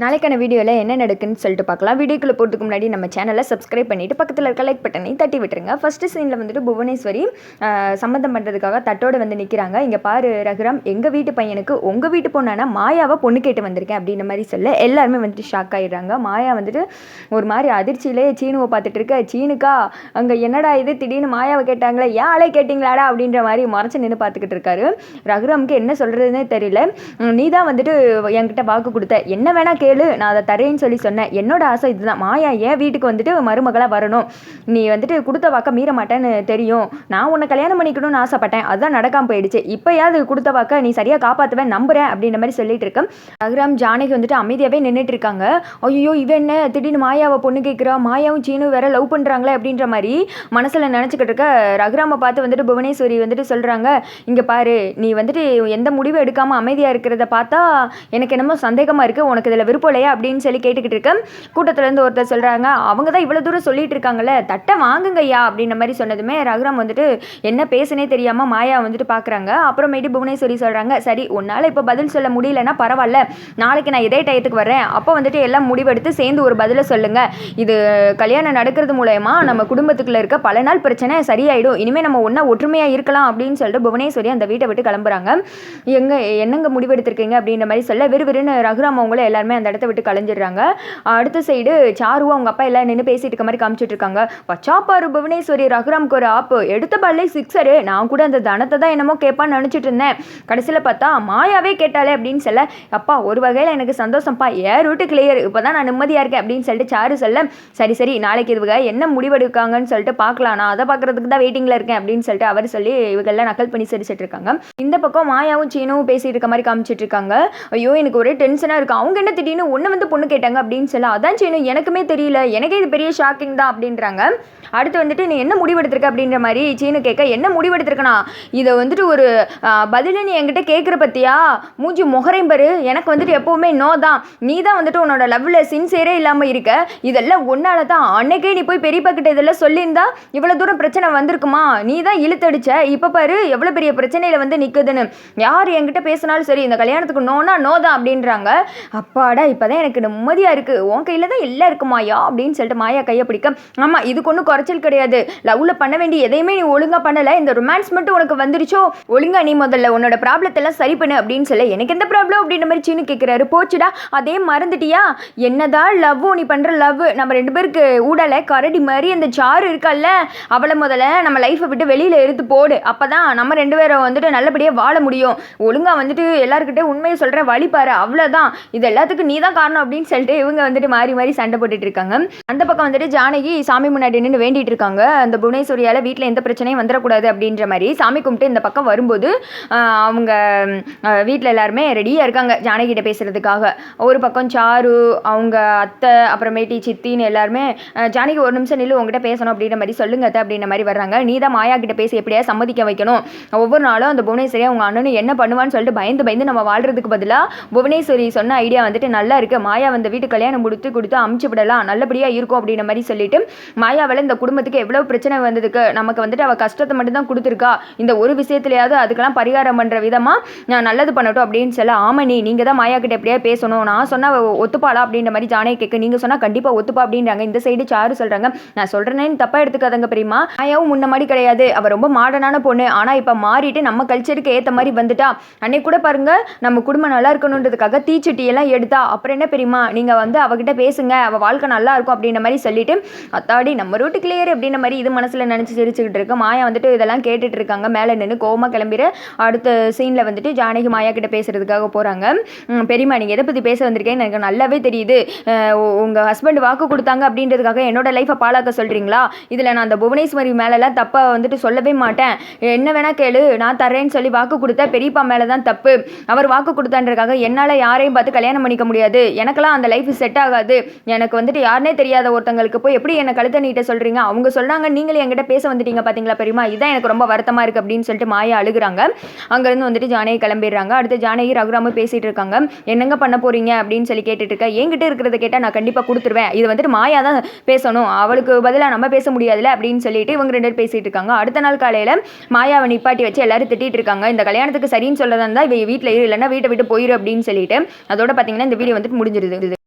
நாளைக்கான வீடியோவில் என்ன நடக்குன்னு சொல்லிட்டு பார்க்கலாம். வீடியோக்குள்ளே போகிறதுக்கு முன்னாடி நம்ம சேனலை சப்ஸ்கிரைப் பண்ணிவிட்டு பக்கத்தில் இருக்க லைக் பட்டனை தட்டி விட்டுருங்க. ஃபஸ்ட்டு சீனில் வந்துட்டு புவனேஸ்வரி சம்மந்தம் பண்ணுறதுக்காக தட்டோடு வந்து நிற்கிறாங்க. இங்கே பாரு ரகுராம், எங்கள் வீட்டு பையனுக்கு உங்கள் வீட்டு பொண்ணானா மாயாவை பொண்ணு கேட்டு வந்திருக்கேன் அப்படின்ற மாதிரி சொல்ல எல்லாருமே வந்துட்டு ஷாக் ஆகிடுறாங்க. மாயா வந்துட்டு ஒரு மாதிரி அதிர்ச்சியிலே சீனுவை பார்த்துட்டு இருக்க. சீனுக்கா அங்கே என்னடா இது திடீர்னு மாயாவை கேட்டாங்களே, ஏன் ஆளே கேட்டிங்களாடா அப்படின்ற மாதிரி மறைச்சு நின்று பார்த்துக்கிட்டு இருக்காரு. ரகுராமுக்கு என்ன சொல்கிறதுனே தெரியல. நீ தான் வந்துட்டு என்கிட்ட வாக்கு கொடுத்த, என்ன வேணா நான் அதை தரேன்னு சொல்லி சொன்னேன். என்னோட ஆசை இதுதான், மாயா ஏன் வீட்டுக்கு வந்துட்டு மருமகளாக வரணும். நீ வந்துட்டு கொடுத்த வாக்க மீற மாட்டேன்னு தெரியும். நான் உன்னை கல்யாணம் பண்ணிக்கணும்னு ஆசைப்பட்டேன், அதுதான் நடக்காமல் போயிடுச்சு. இப்போயாவது கொடுத்த வாக்க நீ சரியாக காப்பாற்றுவேன் நம்புறேன் அப்படின்ற மாதிரி சொல்லிட்டு இருக்கேன். ரகுராம் ஜானகி வந்துட்டு அமைதியாகவே நின்றுட்டு இருக்காங்க. ஐயோ இவன் என்ன திடீர்னு மாயாவை பொண்ணு கேட்குறா, மாயாவும் சீனு வேற லவ் பண்ணுறாங்களே அப்படின்ற மாதிரி மனசில் நினச்சிக்கிட்டு இருக்க. ரகுராமை பார்த்து வந்துட்டு புவனேஸ்வரி வந்துட்டு சொல்கிறாங்க, இங்கே பாரு, நீ வந்துட்டு எந்த முடிவும் எடுக்காமல் அமைதியாக இருக்கிறத பார்த்தா எனக்கு என்னமோ சந்தேகமாக இருக்குது. உனக்கு இதில் விருப்பம் இல்லையா அப்படின்னு சொல்லி கேட்டுக்கிட்டு இருக்கேன். கூட்டத்திலேருந்து ஒருத்தர் சொல்கிறாங்க, அவங்க தான் இவ்வளோ தூரம் சொல்லிட்டு இருக்காங்கல்ல, தட்டை வாங்குங்கய்யா அப்படின்ற மாதிரி சொன்னதுமே ரகுராம் வந்துட்டு என்ன பேசுனே தெரியாமல் மாயா வந்துட்டு பார்க்குறாங்க. அப்புறமேட்டு புவனேஸ்வரி சொல்கிறாங்க, சரி உன்னால் இப்போ பதில் சொல்ல முடியலன்னா பரவாயில்ல, நாளைக்கு நான் இதே டயத்துக்கு வரேன், அப்போ வந்துட்டு எல்லாம் முடிவெடுத்து சேர்ந்து ஒரு பதிலை சொல்லுங்கள். இது கல்யாணம் நடக்கிறது மூலயமா நம்ம குடும்பத்துக்குள்ளே இருக்க பல நாள் பிரச்சனை சரியாயிடும், இனிமேல் நம்ம ஒன்றா ஒற்றுமையாக இருக்கலாம் அப்படின்னு சொல்லிட்டு புவனேஸ்வரி அந்த வீட்டை விட்டு கிளம்புறாங்க. என்னங்க முடிவெடுத்திருக்கீங்க அப்படின்ற மாதிரி சொல்ல விறுவிறுன்னு ரகுராம் அவங்கள எல்லாருமே அந்த இடத்த விட்டு கலைஞ்சிடுறாங்க. அடுத்த சைடு சாருவா அவங்க அப்பா எல்லாம் நின்று பேசிட்டு இருக்க மாதிரி காமிச்சிட்டு இருக்காங்க. பச்சாப்பாரு புவனேஸ்வரி, ரகுராம்க்கு ஒரு ஆப்பு எடுத்த பால்லே சிக்ஸரு. நான் கூட அந்த தனத்தை தான் என்னமோ கேட்பான்னு நினச்சிட்டு இருந்தேன், கடைசியில் பார்த்தா மாயாவே கேட்டாலே அப்படின்னு சொல்ல, அப்பா ஒரு வகையில் எனக்கு சந்தோஷம்ப்பா, ஏன் ரூட்டு கிளியர், இப்போ தான் நான் நிம்மதியாக இருக்கேன் அப்படின்னு சொல்லிட்டு சாரு சொல்ல, சரி சரி நாளைக்கு இதுவங்க என்ன முடிவெடுக்காங்கன்னு சொல்லிட்டு பார்க்கலாம், நான் அதை பார்க்குறதுக்கு தான் வெயிட்டிங்கில் இருக்கேன் அப்படின்னு சொல்லிட்டு அவர் சொல்லி இவங்கெல்லாம் நக்கல் பண்ணி சிரிச்சிட்டு இருக்காங்க. இந்த பக்கம் மாயாவும் சீனும் பேசிட்டு இருக்க மாதிரி காமிச்சிட்டு இருக்காங்க. ஐயோ எனக்கு ஒரே டென்ஷனாக இருக்கு, அவங்க என்ன திடீர்னு ஒன்று வந்து பொண்ணு கேட்டாங்க அப்படின்னு சொல்ல, அதான் சீனு எனக்குமே தெரியல, எனக்கே இது பெரிய ஷாக்கிங் தான் அப்படின்றாங்க. அடுத்து வந்துட்டு நீ என்ன முடிவெடுத்திருக்க அப்படின்ற மாதிரி சீனு கேட்க, என்ன முடிவெடுத்திருக்கனா, இதை வந்துட்டு ஒரு பதிலை நீ என்கிட்ட கேட்குற பற்றியா, மூஞ்சி முகரையும் பாரு, எனக்கு வந்துட்டு எப்போவுமே நோ தான், நீ தான் வந்துட்டு உன்னோட லவ்வில் சின்சியரே இல்லாமல் இருக்க, இதெல்லாம் ஒன்னால தான், அன்னைக்கே நீ போய் பெரியப்பா கிட்ட இதெல்லாம் சொல்லியிருந்தா இவ்வளோ தூரம் பிரச்சனை வந்திருக்குமா, நீ தான் இழுத்தடிச்ச, இப்போ பாரு எவ்வளோ பெரிய பிரச்சனையில் வந்து நிற்குதுன்னு, யார் என்கிட்ட பேசினாலும் சரி இந்த கல்யாணத்துக்கு நோனா நோ தான் அப்படின்றாங்க. அப்பாடா இப்போதான் எனக்கு நிம்மதியாக இருக்குது, உன் கையில் தான் எல்லாம் இருக்கு மாயா அப்படின்னு சொல்லிட்டு மாயா கையை பிடிக்க, ஆமாம் இதுக்கு ஒன்றும் குறைச்சல் கிடையாது, லவ்வில் பண்ண வேண்டிய எதையுமே நீ ஒழுங்காக பண்ணலை, இந்த ரொமான்ஸ் மட்டும் உனக்கு வந்துருச்சோ, ஒழுங்கா நீ முதல்ல உன்னோட ப்ராப்ளத்தெல்லாம் சரி பண்ணு அப்படின்னு சொல்ல, எனக்கு எந்த ப்ராப்ளம் அப்படின்ற மாதிரி சீனு கேட்குறாரு. போச்சுடா அதே மறந்துட்டியா, என்னதான் லவ்வும் நீ பண்ணுற லவ், நம்ம ரெண்டு பேருக்கு ஊடலை கரடி மாதிரி அந்த சாரு இருக்கல்ல, அவளை முதல்ல நம்ம லைஃப்பை விட்டு வெளியில் எடுத்து போடு, அப்போ தான் நம்ம ரெண்டு பேரும் வந்துட்டு நல்லபடியாக வாழ முடியும், ஒழுங்காக வந்துட்டு எல்லாருக்கிட்டே உண்மையை சொல்கிற வழிபாரு, அவ்வளோதான், இது எல்லாத்துக்கும் நீ தான் காரணம் அப்படின்னு சொல்லிட்டு இவங்க வந்துட்டு மாறி மாறி சண்டை போட்டுட்டு இருக்காங்க. அந்த பக்கம் வந்துட்டு ஜானகி சாமி முன்னாடி நின்று வேண்டிட்டு இருக்காங்க. அந்த புவனேஸ்வரியால் வீட்டில் எந்த பிரச்சனையும் வந்துடக்கூடாது அப்படின்ற மாதிரி சாமி கும்பிட்டு இந்த பக்கம் வரும்போது அவங்க வீட்டில் எல்லாருமே ரெடியாக இருக்காங்க ஜானகிட்ட பேசுறதுக்காக. ஒரு பக்கம் சாரு அவங்க அத்தை அப்புறமேட்டி சித்தின்னு எல்லாருமே, ஜானகி ஒரு நிமிஷம் நில்லு உங்ககிட்ட பேசணும் அப்படின்ற மாதிரி சொல்லுங்க அத்தை அப்படின்ற மாதிரி வர்றாங்க. நீ தான் மாயா கிட்ட பேசி எப்படியா சம்மதிக்க வைக்கணும், ஒவ்வொரு நாளும் அந்த புவனேஸ்வரி அவங்க அண்ணனு என்ன பண்ணுவான்னு சொல்லிட்டு பயந்து பயந்து நம்ம வாழ்றதுக்கு பதிலாக புவனேஸ்வரி சொன்ன ஐடியா வந்துட்டு நல்லா இருக்கு, மாயா வந்து வீட்டு கல்யாணம் கொடுத்து அமுச்சு விடலாம், நல்லபடியாக இருக்கும் அப்படின்ற மாதிரி சொல்லிட்டு, மாயாவில் இந்த குடும்பத்துக்கு எவ்வளோ பிரச்சனை வந்ததுக்கு நமக்கு வந்துட்டு அவள் கஷ்டத்தை மட்டும்தான் கொடுத்துருக்கா, இந்த ஒரு விஷயத்துலையாவது அதுக்கெல்லாம் பரிகாரம் பண்ணுற விதமாக நான் நல்லது பண்ணட்டும் அப்படின்னு சொல்ல, ஆமணி நீங்கள் தான் மாயா கிட்ட எப்படியா பேசணும், நான் சொன்னால் ஒத்துப்பாளா அப்படின்ற மாதிரி ஜானகி கேட்க, நீங்கள் சொன்னால் கண்டிப்பாக ஒத்துப்பா அப்படின்றாங்க. இந்த சைடு சாரு சொல்கிறாங்க, நான் சொல்கிறேன்னு தப்பாக எடுத்துக்காதங்க பெரியமா, மாயாவும் முன்ன மாதிரி கிடையாது, அவள் ரொம்ப மாடர்னான பொண்ணு, ஆனால் இப்போ மாறிட்டு நம்ம கல்ச்சருக்கு ஏற்ற மாதிரி வந்துட்டா, அன்னைக்கு கூட பாருங்க நம்ம குடும்பம் நல்லா இருக்கணுன்றதுக்காக தீச்சட்டியெல்லாம் எடுத்தா, அப்புறம் என்ன பெரியமா நீங்கள் வந்து அவகிட்ட பேசுங்க, அவள் வாழ்க்கை நல்லா இருக்கும் அப்படின்ற மாதிரி சொல்லிட்டு, அத்தாடி நம்ம ரூட்டு கிளியர் அப்படின்ற மாதிரி இது மனசில் நினச்சி சிரிச்சுக்கிட்டு இருக்கு. மாயா வந்துட்டு இதெல்லாம் கேட்டுட்டு இருக்காங்க. மேலே நின்று கோவமா கிளம்பிற அடுத்த சீனில் வந்துட்டு ஜானகி மாயா கிட்ட பேசுறதுக்காக போகிறாங்க. பெரியமா நீங்கள் எதை பற்றி பேச வந்திருக்கேன்னு எனக்கு நல்லாவே தெரியுது, உங்கள் ஹஸ்பண்ட் வாக்கு கொடுத்தாங்க அப்படின்றதுக்காக என்னோட லைஃப்பை பாழாக்க சொல்கிறீங்களா, இதில் நான் அந்த புவனேஸ்வரி மேலெல்லாம் தப்பாக வந்துட்டு சொல்லவே மாட்டேன், என்ன வேணா கேளு, நான் தரேன்னு சொல்லி வாக்கு கொடுத்தா பெரியப்பா மேலே தான் தப்பு, அவர் வாக்கு கொடுத்தான்றதுக்காக என்னால் யாரையும் பார்த்து கல்யாணம் பண்ணிக்க முடியாது, எனக்கெல்லாம் அந்த லைஃப் செட் ஆகாது, எனக்கு வந்துட்டு யாருனே தெரியாத ஒருத்தங்களுக்கு போய் எப்படி என்னை கழுத்தை நீட்ட சொல்கிறீங்க, அவங்க சொல்கிறாங்க நீங்களே என்கிட்ட பேச வந்துட்டீங்க பார்த்தீங்களா பெரியமா, இதான் எனக்கு ரொம்ப வருத்தமாக இருக்குது அப்படின்னு சொல்லிட்டு மாயா அழுகுறாங்க. அங்கேருந்து வந்துட்டு ஜானகி கிளம்பிடுறாங்க. அடுத்து ஜானகி ரகுராம பேசிகிட்டு இருக்காங்க. என்னங்க பண்ண போகிறீங்க அப்படின்னு சொல்லி கேட்டுட்டு இருக்கேன். என்கிட்ட இருக்கிறத கேட்டால் நான் கண்டிப்பாக கொடுத்துருவேன், இது வந்துட்டு மாயா தான் பேசணும், அவளுக்கு பதிலாக நம்ம பேச முடியாதுல்ல அப்படின்னு சொல்லிட்டு இவங்க ரெண்டு பேர் பேசிகிட்டு இருக்காங்க. அடுத்த நாள் காலையில் மாயாவை நிப்பாட்டி வச்சு எல்லாரும் திட்டிகிட்டு இருக்காங்க. இந்த கல்யாணத்துக்கு சரின்னு சொல்லதான் தான் இவ வீட்டில் இல்லைன்னா வீட்டை விட்டு போயிரு அப்படின்னு சொல்லிட்டு. அதோட பார்த்தீங்கன்னா இந்த வீடியோ வந்துட்டு முடிஞ்சிருது.